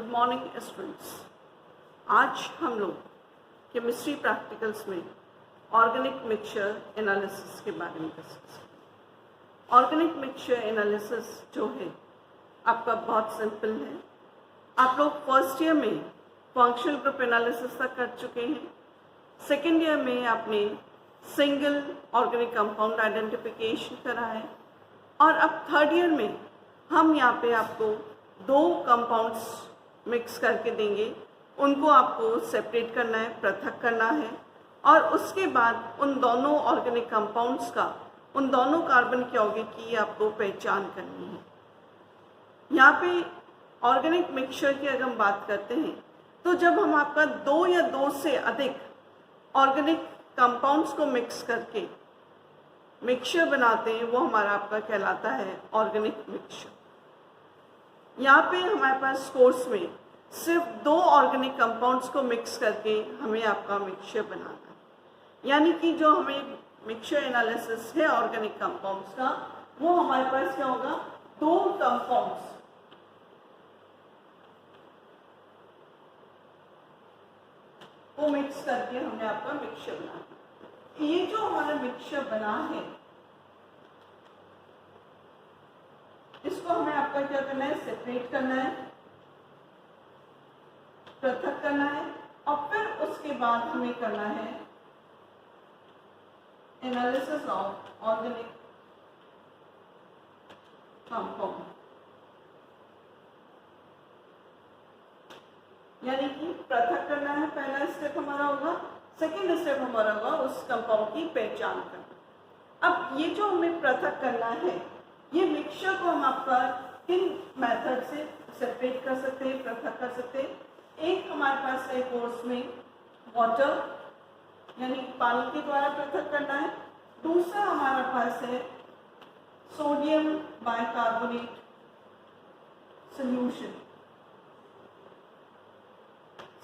Good morning students. आज हम लोग केमिस्ट्री प्रैक्टिकल्स में ऑर्गेनिक मिक्सचर एनालिसिस के बारे में डिस्कस करेंगे। ऑर्गेनिक मिक्सचर एनालिसिस जो है आपका बहुत सिंपल है। आप लोग फर्स्ट ईयर में फंक्शनल ग्रुप एनालिसिस तक कर चुके हैं। सेकेंड ईयर में आपने सिंगल ऑर्गेनिक कंपाउंड आइडेंटिफिकेशन करा है और अब थर्ड ईयर में हम यहाँ पे आपको दो कंपाउंड्स मिक्स करके देंगे। उनको आपको सेपरेट करना है, पृथक करना है और उसके बाद उन दोनों ऑर्गेनिक कंपाउंड्स का, उन दोनों कार्बन के यौगिक की आपको पहचान करनी है। यहाँ पे ऑर्गेनिक मिक्सचर की अगर हम बात करते हैं तो जब हम आपका दो या दो से अधिक ऑर्गेनिक कंपाउंड्स को मिक्स करके मिक्सचर बनाते हैं वो हमारा आपका कहलाता है ऑर्गेनिक मिक्सचर। यहाँ पे हमारे पास कोर्स में सिर्फ दो ऑर्गेनिक कंपाउंड्स को मिक्स करके हमें आपका मिक्सचर बनाना है। यानी कि जो हमें मिक्सचर एनालिसिस है ऑर्गेनिक कंपाउंड्स का, वो हमारे पास क्या होगा, दो कंपाउंड्स को मिक्स करके हमें आपका मिक्सचर बनाना है। ये जो हमारा मिक्सचर बना है इसको हमें आपका क्या करना है, सेपरेट करना है, पृथक करना है और फिर उसके बाद हमें करना है एनालिसिस ऑफ ऑर्गेनिक कंपाउंड। यानी कि पृथक करना है, पहला स्टेप हमारा होगा। सेकेंड स्टेप हमारा होगा उस कंपाउंड की पहचान करना। अब ये जो हमें पृथक करना है, ये मिक्सचर को हम आपका किन मेथड से सेपरेट कर सकते हैं, पृथक कर सकते हैं। एक हमारे पास है कोर्स में वाटर यानी पानी के द्वारा पृथक करना है। दूसरा हमारे पास है सोडियम बाइकार्बोनेट सॉल्यूशन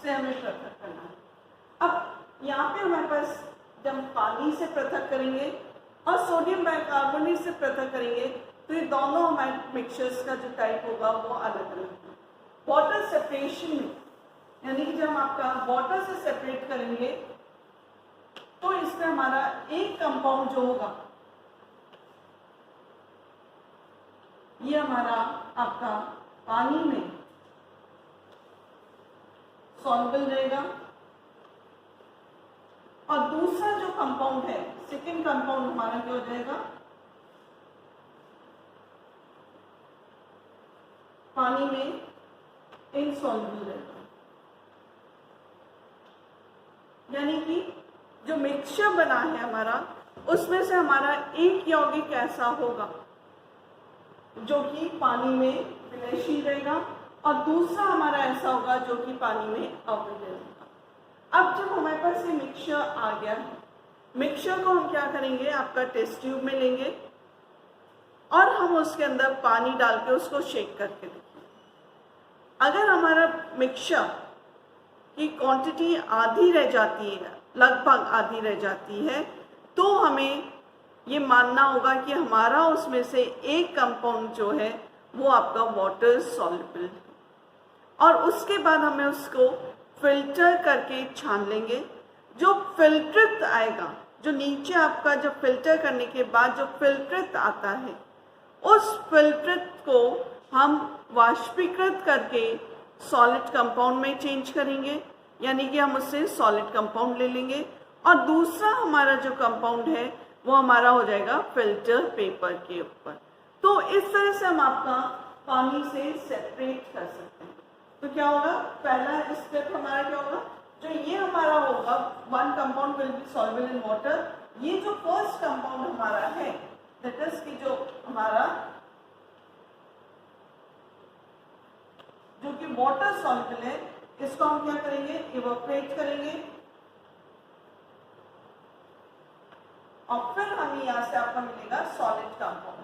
से हमें पृथक करना है। अब यहाँ पे हमारे पास जब पानी से पृथक करेंगे और सोडियम बाइकार्बोनेट से पृथक करेंगे तो ये दोनों हमारे मिक्सचर्स का जो टाइप होगा वो अलग अलग है। वाटर सेपरेशन में यानी कि जब हम आपका वाटर से सेपरेट करेंगे तो इसमें हमारा एक कंपाउंड जो होगा ये हमारा आपका पानी में सॉल्युबल रहेगा और दूसरा जो कंपाउंड है, सेकेंड कंपाउंड हमारा क्या हो जाएगा, पानी में इनसॉल्युबल रहेगा। यानी कि जो मिक्सचर बना है हमारा उसमें से हमारा एक यौगिक ऐसा होगा जो कि पानी में विलयशील रहेगा और दूसरा हमारा ऐसा होगा जो कि पानी में अविलय रहेगा। अब जब हमारे पास ये मिक्सचर आ गया है, मिक्सचर को हम क्या करेंगे, आपका टेस्ट ट्यूब में लेंगे और हम उसके अंदर पानी डाल के उसको शेक करके देखेंगे। अगर हमारा मिक्सचर की क्वांटिटी आधी रह जाती है, लगभग आधी रह जाती है, तो हमें ये मानना होगा कि हमारा उसमें से एक कंपाउंड जो है वो आपका वाटर सॉल्युबल है और उसके बाद हमें उसको फिल्टर करके छान लेंगे। जो फिल्ट्रित आएगा, जो नीचे आपका जो फिल्टर करने के बाद जो फिल्ट्रित आता है, उस फिल्ट्रित को हम वाष्पीकृत करके सॉलिड कंपाउंड में चेंज करेंगे। यानी कि हम उससे सॉलिड कंपाउंड ले लेंगे और दूसरा हमारा जो कंपाउंड है वो हमारा हो जाएगा फिल्टर पेपर के ऊपर। तो इस तरह से हम आपका पानी से सेपरेट कर सकते हैं। तो क्या होगा, पहला स्टेप हमारा क्या होगा, जो ये हमारा होगा one compound will be soluble in water. ये जो फर्स्ट कंपाउंड हमारा है दैट इज कि जो हमारा जो कि वाटर सॉल्युबल है, इसको हम क्या करेंगे, इवोपरेट करेंगे और फिर हमें यहां से आपका मिलेगा सॉलिड कंपाउंड।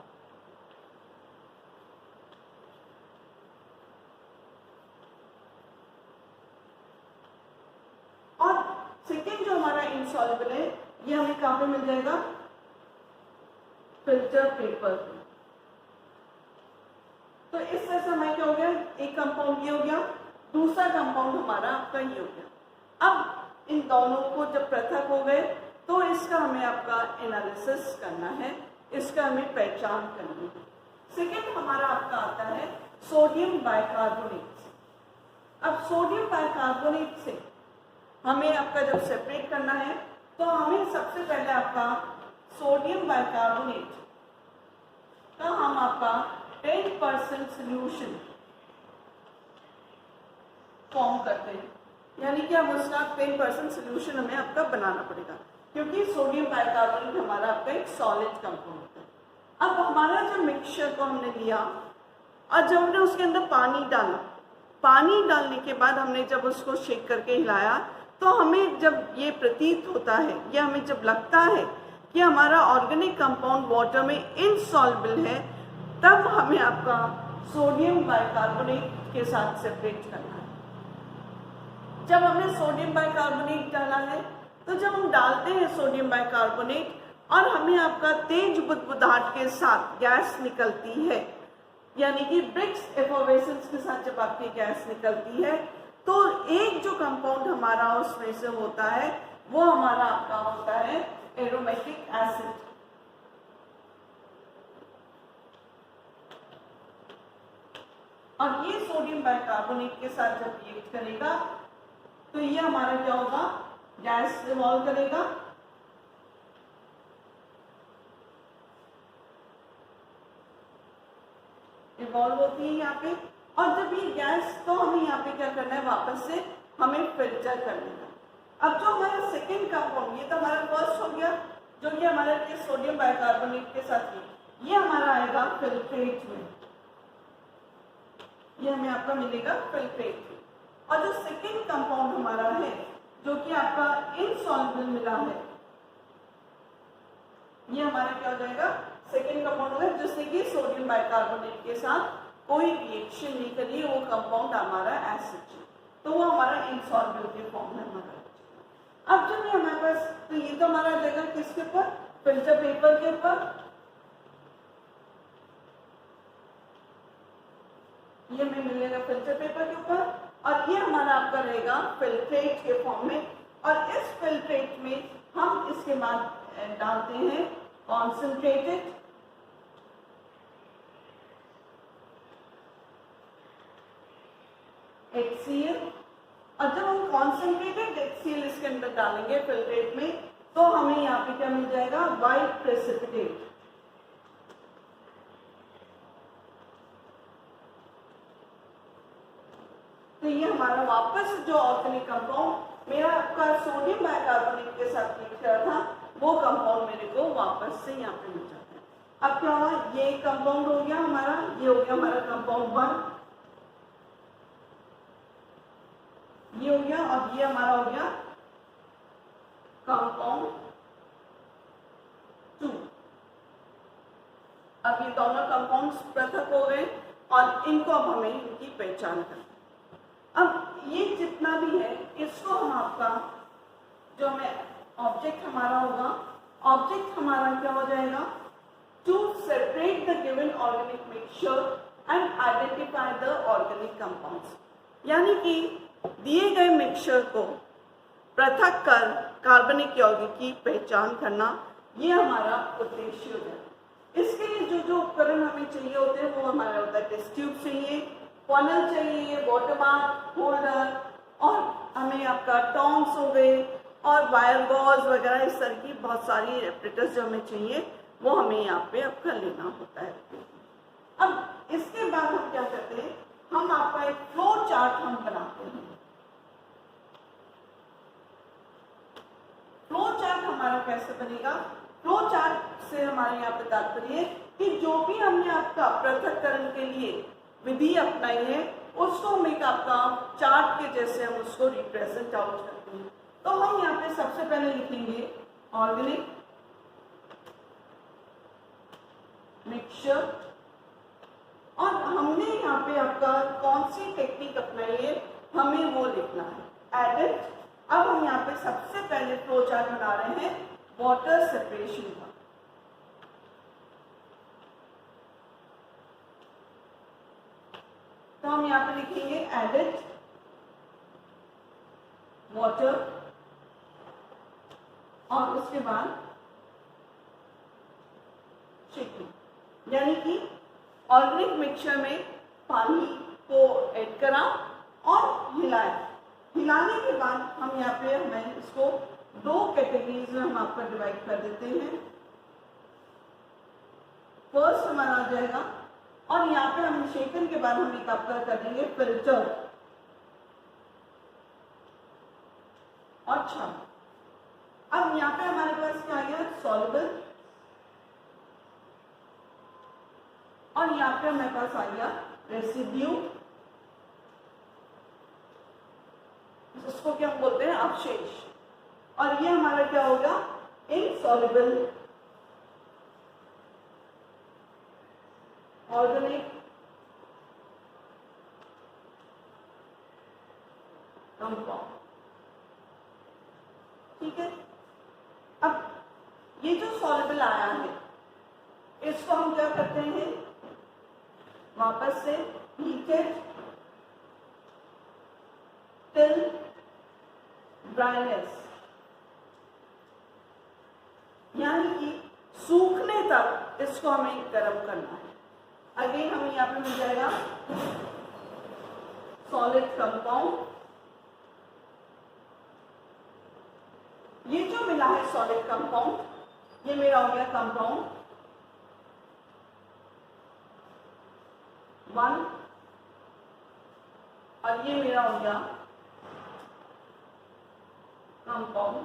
और सेकेंड जो हमारा इनसॉल्युबल है ये हमें कहां पे मिल जाएगा, फिल्टर पेपर पे। तो इस तरह से हमें क्या हो गया, एक कंपाउंड ये हो गया दूसरा कंपाउंड हमारा आपका ये हो गया। अब इन दोनों को जब पृथक हो गए तो इसका हमें आपका एनालिसिस करना है, इसका हमें पहचान करनी है। सेकेंड हमारा आपका आता है सोडियम बाइकार्बोनेट। अब सोडियम बाइकार्बोनेट से हमें आपका जब सेपरेट करना है तो हमें सबसे पहले आपका सोडियम बाइकार्बोनेट का हम आपका 10% सोल्यूशन फॉर्म करते हैं, यानी कि हम उसका 10% सोल्यूशन हमें आपका बनाना पड़ेगा, क्योंकि सोडियम बाइकार्बोनेट हमारा आपका एक सॉलिड कंपाउंड है। अब हमारा जो मिक्सचर को हमने लिया और जब हमने उसके अंदर पानी डाला, पानी डालने के बाद हमने जब उसको शेक करके हिलाया तो हमें जब ये प्रतीत होता है या हमें जब लगता है कि हमारा ऑर्गेनिक कंपाउंड वाटर में इनसॉल्युबल है, तब हमें आपका सोडियम बाइकार्बोनेट के साथ सेपरेट करना है। जब हमने सोडियम बाइकार्बोनेट डाला है तो जब हम डालते हैं सोडियम बाइकार्बोनेट और हमें आपका तेज बुदबुदाहट के साथ गैस निकलती है, यानी कि ब्रिक्स एफोवेसेंस के साथ जब आपकी गैस निकलती है तो एक जो कंपाउंड हमारा उसमें से होता है वो हमारा आपका होता है एरोमेटिक एसिड। और ये सोडियम बाइकार्बोनेट के साथ जब रिएक्ट करेगा तो ये हमारा क्या होगा, गैस इवॉल्व करेगा। इवॉल्व होती है यहाँ पे, और जब ये गैस, तो हमें यहाँ पे क्या करना है, वापस से हमें फिल्टर कर लेना। अब जो हमारा सेकेंड कंपाउंड, ये तो हमारा फर्स्ट हो गया जो कि हमारे सोडियम बाइकार्बोनेट के साथ ये हमारा आएगा फिल्ट्रेट में, ये हमें आपका मिलेगा फिल्ट्रेट में। और जो सेकेंड कंपाउंड हमारा है जो कि आपका इनसॉल्युबल मिला है, ये हमारा क्या हो जाएगा, सेकेंड कंपाउंड होगा, जिससे कि सोडियम बाइकार्बोनेट के साथ कोई रिएक्शन नहीं करी, वो कंपाउंड हमारा एसिड है, तो वो हमारा इनसॉल्युबल के फॉर्म में हमारा। अब जब ये हमारे पास, तो ये तो हमारा आ जाएगा किसके ऊपर, फिल्टर पेपर के ऊपर, ये हमें मिलेगा फिल्टर पेपर के ऊपर, और ये हमारा आपका रहेगा फिल्ट्रेट के फॉर्म में। और इस फिल्ट्रेट में हम इसके बाद डालते हैं कॉन्सेंट्रेटेड HCl, और जब हम कॉन्सेंट्रेटेड HCl इसके अंदर डालेंगे फिल्ट्रेट में, तो हमें यहाँ पे क्या मिल जाएगा, वाइट प्रेसिपिटेट। तो ये हमारा वापस जो ऑर्गेनिक कंपाउंड मेरा आपका सोडियम बाइकार्बोनेट के साथ मिक्स किया था, वो कंपाउंड मेरे को वापस से यहाँ पे मिल जाता है। अब क्या हुआ, ये कंपाउंड हो गया हमारा, ये हो गया हमारा कंपाउंड 1, ये हो गया, और ये हमारा हो गया कंपाउंड 2। अब ये दोनों कंपाउंड्स पृथक हो गए और इनको अब हमें इनकी पहचान करना। अब ये जितना भी है इसको हम आपका जो हमें ऑब्जेक्ट हमारा होगा, ऑब्जेक्ट हमारा क्या हो जाएगा, to separate the given organic mixture and identify the organic compounds, यानी कि दिए गए मिक्सचर को पृथक कर कार्बनिक यौगिक की पहचान करना, ये हमारा उद्देश्य है। इसके लिए जो जो उपकरण हमें चाहिए होते हैं वो हमारा होता है टेस्ट ट्यूब चाहिए, फनल चाहिए, वाटर मार्क होल्डर, और हमें आपका टॉन्स हो गए और वायर गॉज वगैरह, इस तरह की बहुत सारी एपरेटस जो हमें चाहिए वो हमें यहाँ पे आपका लेना होता है। अब इसके बाद हम क्या करते हैं, हम आपका एक फ्लो चार्ट हम बनाते हैं। फ्लो चार्ट हमारा कैसे बनेगा, फ्लो चार्ट से हमारे यहाँ पे तात्पर्य है कि जो भी हमने आपका पृथक्करण के लिए विधि अपनाई है उसको हम एक आपका चार्ट के जैसे हम उसको रिप्रेजेंट आउट करते हैं। तो हम यहाँ पे सबसे पहले लिखेंगे ऑर्गेनिक मिक्सचर, और हमने यहाँ पे आपका कौन सी टेक्निक अपनाई है हमें वो लिखना है, एडेड। अब हम यहाँ पे सबसे पहले फ्लो चार्ट बना रहे हैं वाटर सेपरेशन का। तो हम यहाँ पे लिखेंगे एडेड वाटर और उसके बाद शेकिंग, यानी कि ऑर्गेनिक मिक्सचर में पानी को ऐड करा और हिलाया। हिलाने के बाद हम यहाँ पे हमें इसको दो कैटेगरीज में हम आपका डिवाइड कर देते हैं। फर्स्ट हमारा आ जाएगा, और यहाँ पे हम शेकन के बाद हम एक आपका कर देंगे फिल्टर। अच्छा, अब यहाँ पे हमारे पास क्या आ गया, सॉल्युबल, और यहाँ पे हमारे पास आ गया रेसिड्यू, जिसको क्या हम बोलते हैं, अवशेष। और ये हमारा क्या होगा, इनसॉल्युबल ऑर्गेनिक कंपाउंड। ठीक है, अब ये जो सॉल्युबल आया है इसको हम क्या करते हैं, वापस से हीटेड टिल ड्राइनेस, यानी कि सूखने तक इसको हमें गर्म करना है। अगेन हमें यहाँ पे मिल जाएगा सॉलिड कंपाउंड। ये जो मिला है सॉलिड कंपाउंड, ये मेरा हो गया कंपाउंड 1, और ये मेरा हो गया कंपाउंड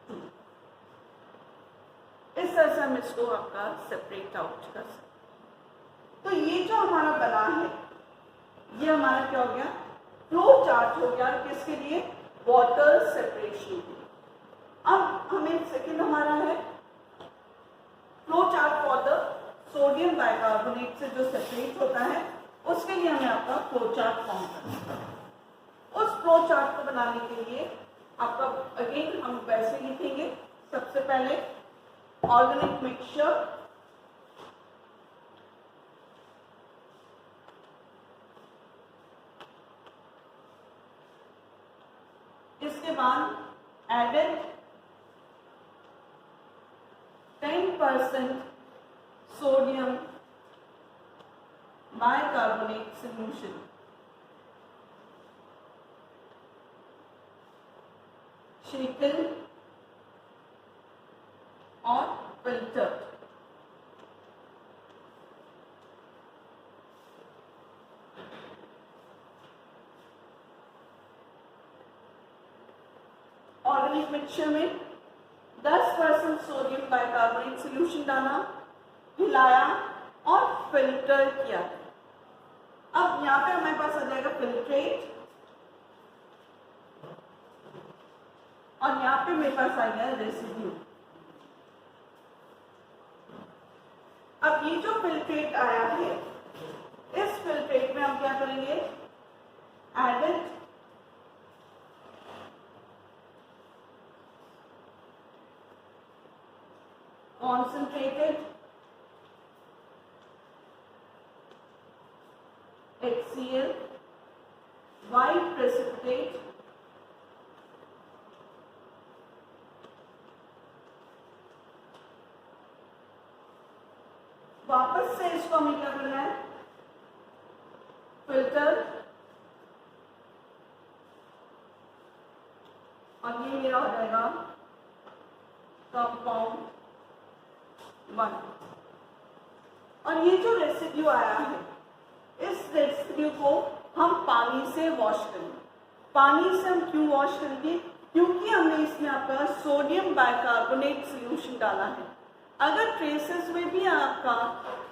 2। इस तरह से हम इसको आपका सेपरेट आउट कर सकते। तो ये जो हमारा बना है, ये हमारा क्या हो गया, फ्लो चार्ट हो गया, किसके लिए, वाटर सेपरेशन के लिए। अब हमें सेकंड हमारा है flow chart for the sodium bicarbonate से जो सेपरेट होता है, उसके लिए हमें आपका फ्लो चार्ट फॉर्म करना है। उस फ्लो चार्ट को बनाने के लिए आपका अगेन हम वैसे लिखेंगे, सबसे पहले ऑर्गेनिक मिक्सचर, इसके बाद एडेड 10% सोडियम बाइकार्बोनेट सॉल्यूशन, शेकन और फिल्टर। ऑर्गेनिक मिक्सचर में 10% सोडियम बाइकार्बोनेट सॉल्यूशन डाला, हिलाया और फिल्टर किया। अब यहाँ पे हमारे पास आ जाएगा फिल्ट्रेट, और यहाँ पे मेरे पास आ गया रेसिड्यू। अब ये जो फिल्ट्रेट आया है, इस फिल्ट्रेट में हम क्या करेंगे, added concentrated HCl white precipitate वापस से इसको हमें क्या करना है, फिल्टर, और ये मेरा हो जाएगा कंपाउंड 1। और ये जो रेसिड्यू आया है, इस रेसिड्यू को हम पानी से वॉश करेंगे। पानी से हम क्यों वॉश करेंगे, क्योंकि हमने इसमें आपका सोडियम बाइकार्बोनेट सॉल्यूशन डाला है। अगर ट्रेसेस में भी आपका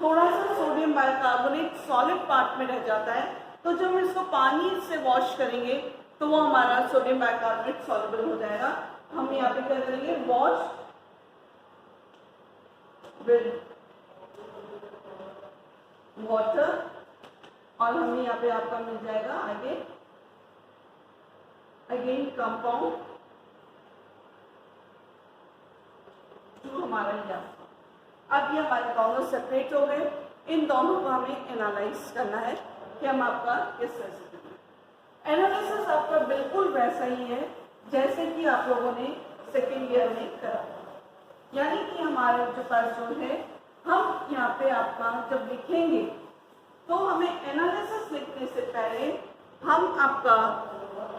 थोड़ा सा सोडियम बाइकार्बोनेट सॉलिड पार्ट में रह जाता है, तो जब हम इसको पानी से वॉश करेंगे तो वो हमारा सोडियम बाइकार्बोनेट सॉल्युबल हो जाएगा। हम यहाँ पे क्या करेंगे, वॉश विद वाटर, और हमें यहाँ पे आपका मिल जाएगा आगे अगेन कंपाउंड जो हमारा यहाँ। अब ये हमारे दोनों सेपरेट हो गए। इन दोनों को हमें एनालाइज करना है कि हम आपका किस तरह से करना है। एनालिसिस आपका बिल्कुल वैसा ही है जैसे कि आप लोगों ने सेकेंड ईयर में करा, यानी कि हमारे जो पास जो है, हम यहाँ पे आपका जब लिखेंगे तो हमें एनालिसिस लिखने से पहले हम आपका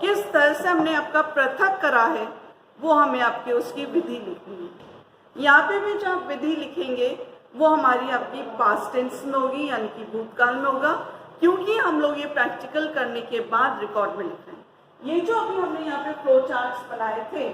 किस तरह से हमने आपका पृथक करा है वो हमें आपके उसकी विधि लिखनी है। यहाँ पे भी जो आप विधि लिखेंगे वो हमारी आपकी पास्ट टेंस में होगी, यानी कि भूतकाल में होगा, क्योंकि हम लोग ये प्रैक्टिकल करने के बाद रिकॉर्ड में लिख रहे हैं। ये जो अभी हमने यहाँ पे फ्लो चार्ट्स बनाए थे,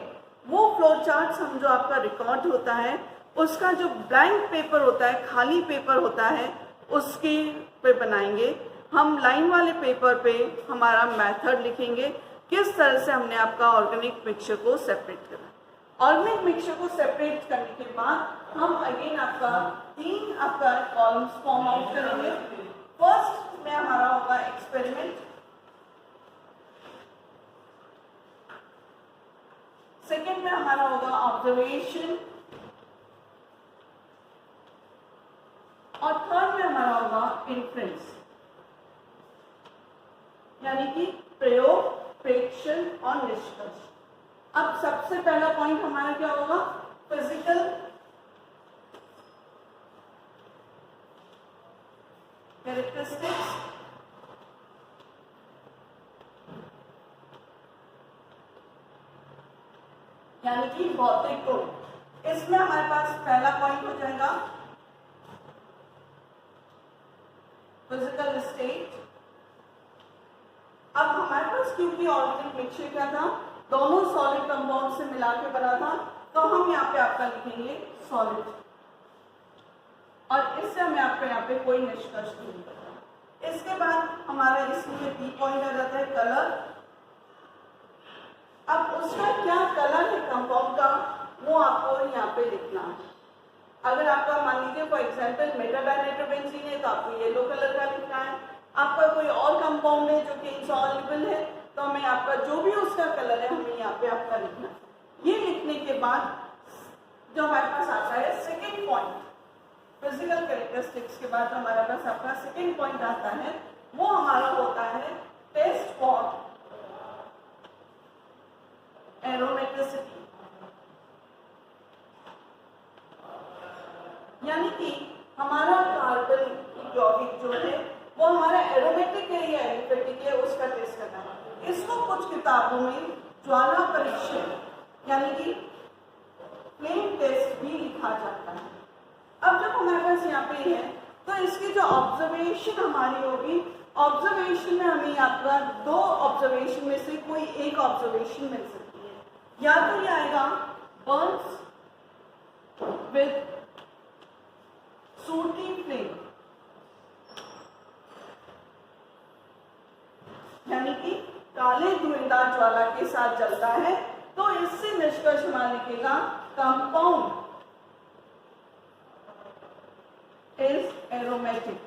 वो फ्लो चार्ट्स हम जो आपका रिकॉर्ड होता है उसका जो ब्लैंक पेपर होता है, खाली पेपर होता है, उसके पे बनाएंगे। हम लाइन वाले पेपर पे हमारा मेथड लिखेंगे, किस तरह से हमने आपका ऑर्गेनिक मिक्सचर को सेपरेट करा। ऑर्गेनिक मिक्सचर को सेपरेट करने के बाद हम अगेन आपका 3 आपका कॉलम्स फॉर्म आउट करेंगे। फर्स्ट में हमारा होगा एक्सपेरिमेंट, सेकेंड में हमारा होगा ऑब्जर्वेशन, और थर्ड में हमारा होगा इन्फ्रेंस, यानी कि प्रयोग, प्रेक्षण और निष्कर्ष। अब सबसे पहला पॉइंट हमारा क्या होगा, फिजिकल कैरेक्टरिस्टिक्स, यानी कि भौतिक गुण। इसमें हमारे पास पहला पॉइंट हो जाएगा फिजिकल स्टेट। अब हमारे पास क्योंकि ऑर्गेनिक मिक्सचर क्या था, दोनों सॉलिड कंपाउंड से मिला के बना था, तो हम यहाँ पे आपका लिखेंगे सॉलिड, और इससे हमें आपका यहाँ पे कोई निष्कर्ष नहीं मिलता। इसके बाद हमारा इसमें बी पॉइंट आ जाता है कलर। अब उसका क्या कलर है कंपाउंड का, वो आपको यहाँ पे लिखना है। अगर आपका मान लीजिए फॉर एग्जाम्पल मेटाडाइनाइट्रोबेंजीन है तो आपको येलो कलर का लिखना है। आपका कोई और कंपाउंड है जो कि इंसॉल्युबल है तो हमें आपका जो भी उसका कलर है हमें यहाँ पे आपका लिखना है। ये लिखने के बाद जो हमारे पास आता है सेकेंड पॉइंट, फिजिकल कैरेक्टरिस्टिक्स के बाद जो हमारे पास आपका सेकेंड पॉइंट आता है वो हमारा होता है टेस्ट फॉर एरोमेटिसिटी, यानी कि हमारा कार्बन यौगिक जो है वो हमारा एरोमेटिक है या एलिफेटिक है उसका टेस्ट करना है। इसको कुछ किताबों में ज्वाला परीक्षण यानी कि फ्लेम टेस्ट भी लिखा जाता है। अब जब हमारे पास यहाँ पे है तो इसकी जो ऑब्जर्वेशन हमारी होगी, ऑब्जर्वेशन में हमें आपका 2 ऑब्जर्वेशन में से कोई एक ऑब्जर्वेशन मिल सकती है। या तो ये आएगा बर्न्स विद सूटी फ्लेम, यानी कि काले धुएंदार ज्वाला के साथ जलता है, तो इससे निष्कर्ष हमारा लिखेगा कंपाउंड इज एरोमेटिक।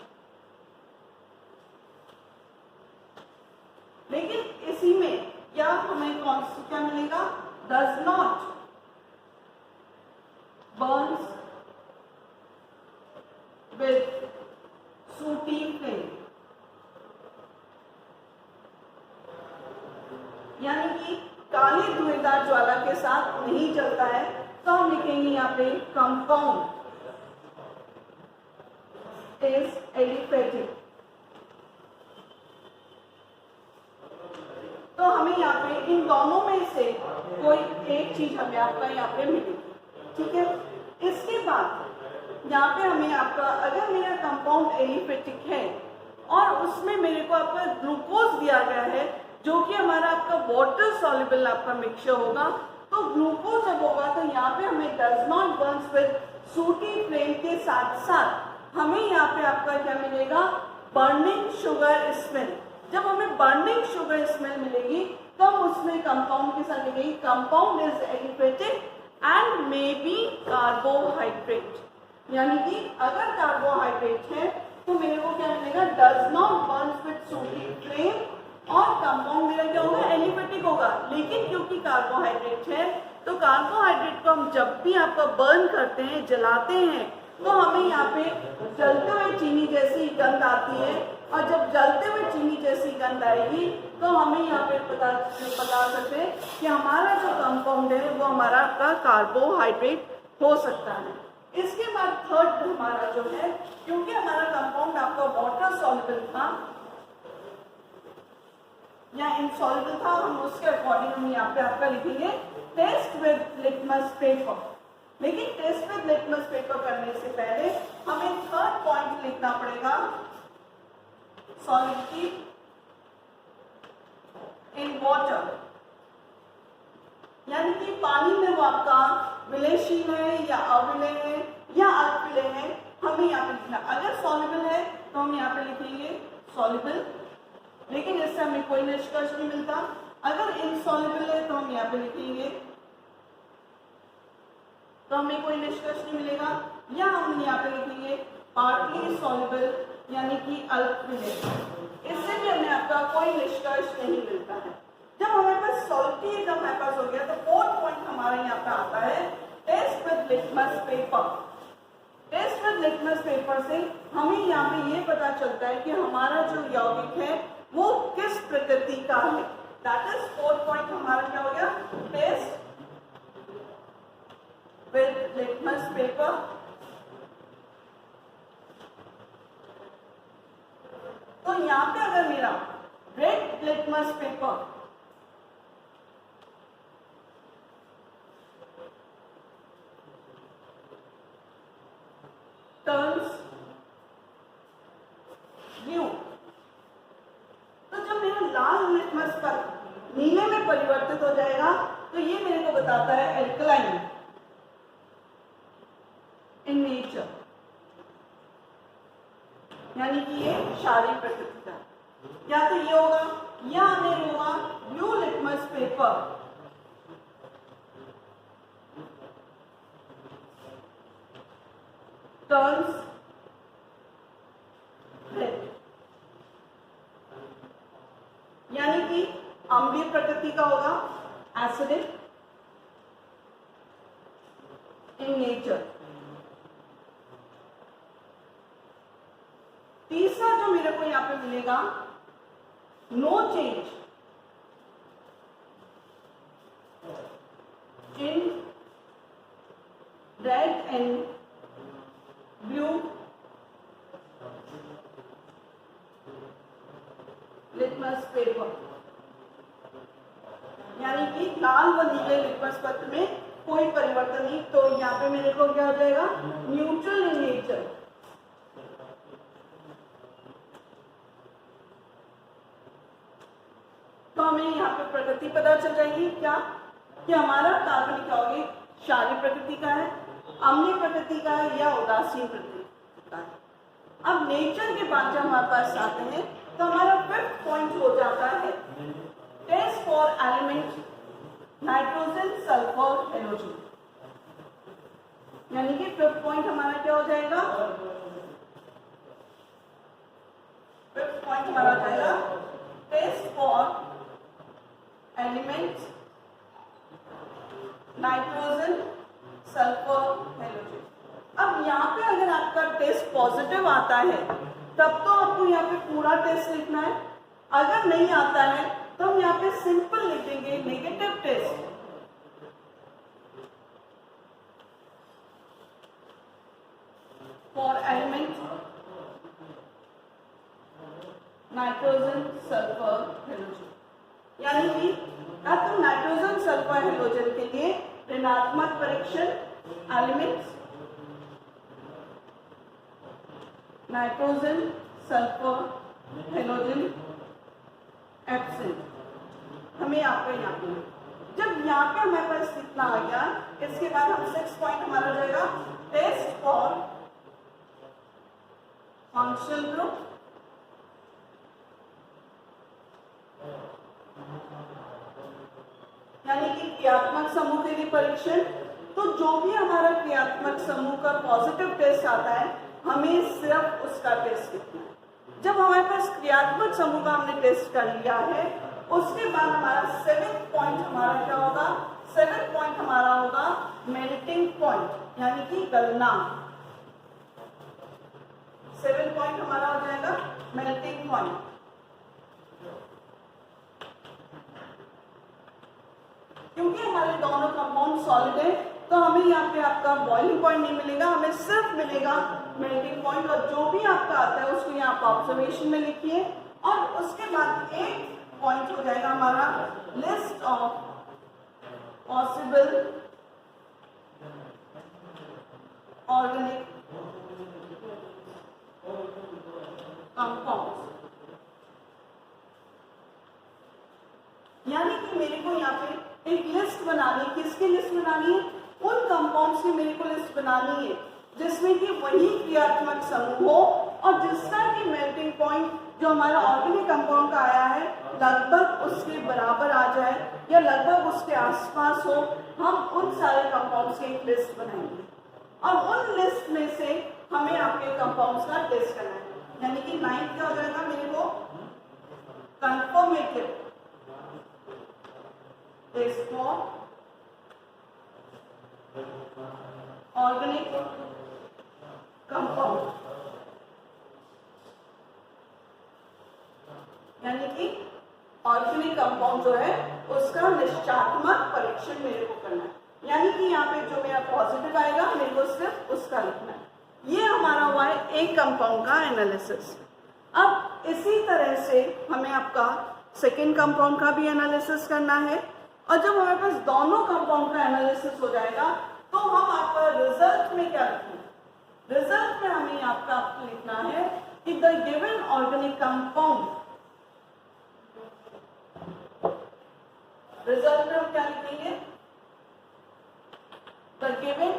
लेकिन इसी में या हमें कौन सा क्या मिलेगा, डज नॉट बर्न्स विद सूटी फ्लेम, यानी कि काले धुएंदार ज्वाला के साथ नहीं जलता है, तो हम लिखेंगे यहाँ पे कंपाउंड इज एलिफेटिक। तो हमें यहाँ पे इन दोनों में से कोई एक चीज हमें आपका यहाँ पे मिलेगी, ठीक है। इसके बाद यहाँ पे हमें आपका अगर मेरा कंपाउंड एलिफेटिक है और उसमें मेरे को आपका ग्लूकोज दिया गया है जो कि हमारा आपका वाटर सॉल्युबल आपका मिक्सचर होगा, तो ग्लूकोज जब होगा तो यहाँ पे हमें डज नॉट बर्न्स विद सूटी फ्लेम के साथ साथ हमें यहाँ पे आपका क्या मिलेगा, बर्निंग शुगर स्मेल। जब हमें बर्निंग शुगर स्मेल मिलेगी तो हम उसमें कंपाउंड के साथ लिखेंगे compound is aliphatic and may be carbohydrate, यानी कि अगर कार्बोहाइड्रेट है तो मेरे को क्या मिलेगा, डज नॉट बर्न्स विद सूटी फ्लेम, और कंपाउंड मेरा क्या होगा, एलिफेटिक होगा। लेकिन क्योंकि कार्बोहाइड्रेट है तो कार्बोहाइड्रेट को हम जब भी आपका बर्न करते हैं, जलाते हैं, तो हमें यहाँ पे जलते हुए चीनी जैसी गंध आती है, और जब जलते हुए चीनी जैसी गंध आएगी तो हमें यहाँ पे बता सकते हैं कि हमारा जो कंपाउंड है वो हमारा आपका कार्बोहाइड्रेट हो सकता है। इसके बाद थर्ड हमारा जो है, क्योंकि हमारा कंपाउंड आपका वाटर सॉल्युबल था या इनसॉल्युबल था, हम उसके अकॉर्डिंग हम यहाँ पे आपका लिखेंगे टेस्ट विद लिटमस पेपर। लेकिन टेस्ट विद लिटमस पेपर करने से पहले हमें थर्ड पॉइंट लिखना पड़ेगा, सॉलिडिटी इन वाटर, यानी कि पानी में वो आपका विलयशील है या अविलय है या अल्पविलय है, हमें यहाँ पे लिखना। अगर सॉल्युबल है तो हम यहाँ पे लिखेंगे सॉल्युबल, लेकिन इससे हमें कोई निष्कर्ष नहीं मिलता। अगर इनसॉल्युबल है तो हम यहाँ पे लिखेंगे तो हमें कोई निष्कर्ष नहीं मिलेगा, या हम यहाँ पे लिखेंगे पार्टली सॉल्युबल यानी कि अल्पविलय, इससे भी हमें आपका कोई निष्कर्ष नहीं मिलता है। जब हमारे पास सॉल्टी जब हमारे पास हो गया तो फोर्थ पॉइंट हमारा यहाँ पे आता है test with litmus paper. Test with litmus paper से हमें यहाँ पे ये पता चलता है कि हमारा जो यौगिक है वो किस प्रकृति का है। दैट इज फोर्थ पॉइंट हमारा क्या हो गया, टेस्ट विद लिटमस पेपर। तो यहाँ पे अगर मेरा red litmus paper turns blue, तो जब मेरा लाल लिटमस पर नीले में परिवर्तित हो जाएगा तो ये मेरे को बताता है एल्कलाइन इन नेचर, यानी कि ये क्षारीय प्रकृति का। या तो ये होगा या हमें होगा blue litmus paper turns red, यानी कि अम्लीय प्रकृति का होगा, एसिडिक इन नेचर। तीसरा जो मेरे को यहाँ पे मिलेगा, no change in red and blue litmus paper, यानी कि लाल व नीले लिटमस पत्र में कोई परिवर्तन नहीं। तो यहाँ पे मेरे को क्या हो जाएगा, न्यूट्रल इन नेचर। तो हमें यहाँ पे प्रकृति पता चल जाएगी क्या, कि हमारा कार्बनिक यौगिक क्षारीय प्रकृति का है, अम्लीय प्रकृति का है या उदासीन प्रकृति का है। अब नेचर के बाद जब हमारे पास आते हैं तो हमारा फिफ्थ पॉइंट हो जाता है test for element nitrogen sulphur halogen, यानी कि फिफ्थ पॉइंट हमारा क्या हो जाएगा, फिफ्थ पॉइंट हमारा हो जाएगा test for elements nitrogen sulphur halogen. अब यहाँ पे अगर आपका टेस्ट पॉजिटिव आता है तब तो आपको यहाँ पे पूरा टेस्ट लिखना है, अगर नहीं आता है तो हम यहाँ पे सिंपल लिखेंगे negative test for element nitrogen sulphur halogen, यानी कि अब तो नाइट्रोजन सल्फर हेलोजन के लिए ऋणात्मक परीक्षण elements nitrogen sulphur halogen absent, हमें यहाँ पे जब यहाँ पे हमारे पास इतना आ गया, इसके बाद हम 6 पॉइंट हमारा हो जाएगा टेस्ट फॉर फंक्शनल ग्रुप, यानी कि क्रियात्मक समूह के लिए परीक्षण। तो जो भी हमारा क्रियात्मक समूह का पॉजिटिव टेस्ट आता है हमें सिर्फ उसका टेस्ट लिखना है। जब हमारे पास क्रियात्मक समूह का हमने टेस्ट कर लिया है उसके बाद हमारा 7th पॉइंट हमारा क्या होगा, 7th पॉइंट हमारा होगा मेल्टिंग पॉइंट, यानी कि गलना। 7 पॉइंट हमारा हो जाएगा मेल्टिंग पॉइंट। क्योंकि हमारे दोनों कंपाउंड सॉलिड है तो हमें यहाँ पे आपका बॉइलिंग पॉइंट नहीं मिलेगा, हमें सिर्फ मिलेगा मेल्टिंग पॉइंट। और जो भी आपका आता है उसको यहाँ पे ऑब्जर्वेशन में लिखिए। और उसके बाद एक पॉइंट हो जाएगा हमारा list of possible organic compounds. यानी कि मेरे को यहाँ पे एक लिस्ट बनानी है। किसकी लिस्ट बनानी है? उन कंपाउंड्स की मेरे को लिस्ट बनानी है जिसमें कि वही क्रियात्मक समूह हो और जिसका कि मेल्टिंग पॉइंट जो हमारा ऑर्गेनिक कंपाउंड का आया है लगभग उसके बराबर आ जाए या लगभग उसके आसपास हो। हम उन सारे कंपाउंड्स की एक लिस्ट बनाएंगे और उन लिस्ट में से हमें आपके कंपाउंड्स का टेस्ट करना है। यानी कि 9 क्या हो जाएगा मेरे को? Confirmative test for organic compound. यानी कि ऑर्गेनिक कंपाउंड जो है उसका निश्चयात्मक परीक्षण मेरे को करना है। यानी कि यहाँ पे जो मेरा पॉजिटिव आएगा मेरे को सिर्फ उसका लिखना है। ये हमारा हुआ है एक कंपाउंड का एनालिसिस। अब इसी तरह से हमें आपका सेकेंड कंपाउंड का भी एनालिसिस करना है। और जब हमारे पास दोनों कंपाउंड का एनालिसिस हो जाएगा तो हम आपका रिजल्ट में क्या लिखेंगे? रिजल्ट में हमें आपका लिखना है कि the given organic compound, result में हम क्या लिखेंगे? The given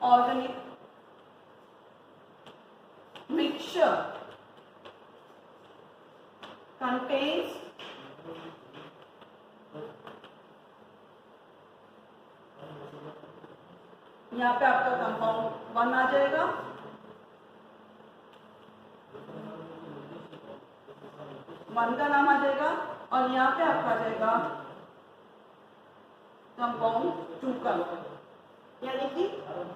organic mixture contains यहाँ पे आपका कंपाउंड 1 आ जाएगा, वन का नाम आ जाएगा और यहाँ पे आपका आ जाएगा कंपाउंड 2 का। यानी कि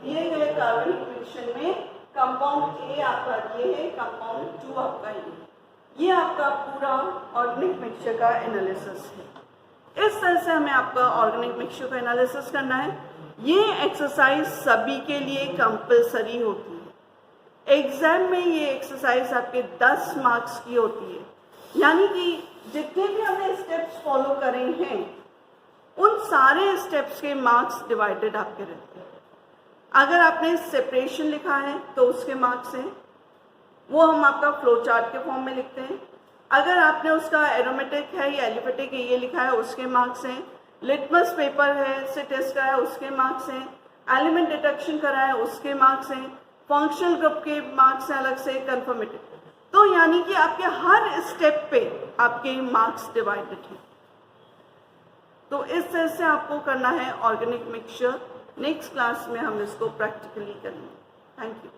दिए गए कार्बनिक मिक्सचर में कंपाउंड ए आपका ये है, कंपाउंड 2 आपका ये है। ये आपका पूरा ऑर्गेनिक मिक्सचर का एनालिसिस है। इस तरह से हमें आपका ऑर्गेनिक मिक्सचर का एनालिसिस करना है। ये एक्सरसाइज सभी के लिए कंपलसरी होती है। एग्जाम में ये एक्सरसाइज आपके 10 मार्क्स की होती है। यानी कि जितने भी हमने स्टेप्स फॉलो करे हैं उन सारे स्टेप्स के मार्क्स डिवाइडेड आपके रहते हैं। अगर आपने सेपरेशन लिखा है तो उसके मार्क्स हैं, वो हम आपका फ्लो चार्ट के फॉर्म में लिखते हैं। अगर आपने उसका एरोमेटिक है या एलिफेटिक है ये लिखा है उसके मार्क्स हैं। लिटमस पेपर है से टेस्ट करा है उसके मार्क्स हैं। एलिमेंट डिटेक्शन करा है उसके मार्क्स हैं। फंक्शनल ग्रुप के मार्क्स हैं अलग से, कंफर्मेटिव। तो यानी कि आपके हर स्टेप पे आपके मार्क्स डिवाइडेड हैं। तो इस तरह से आपको करना है ऑर्गेनिक मिक्सचर। नेक्स्ट क्लास में हम इसको प्रैक्टिकली करेंगे। Thank you.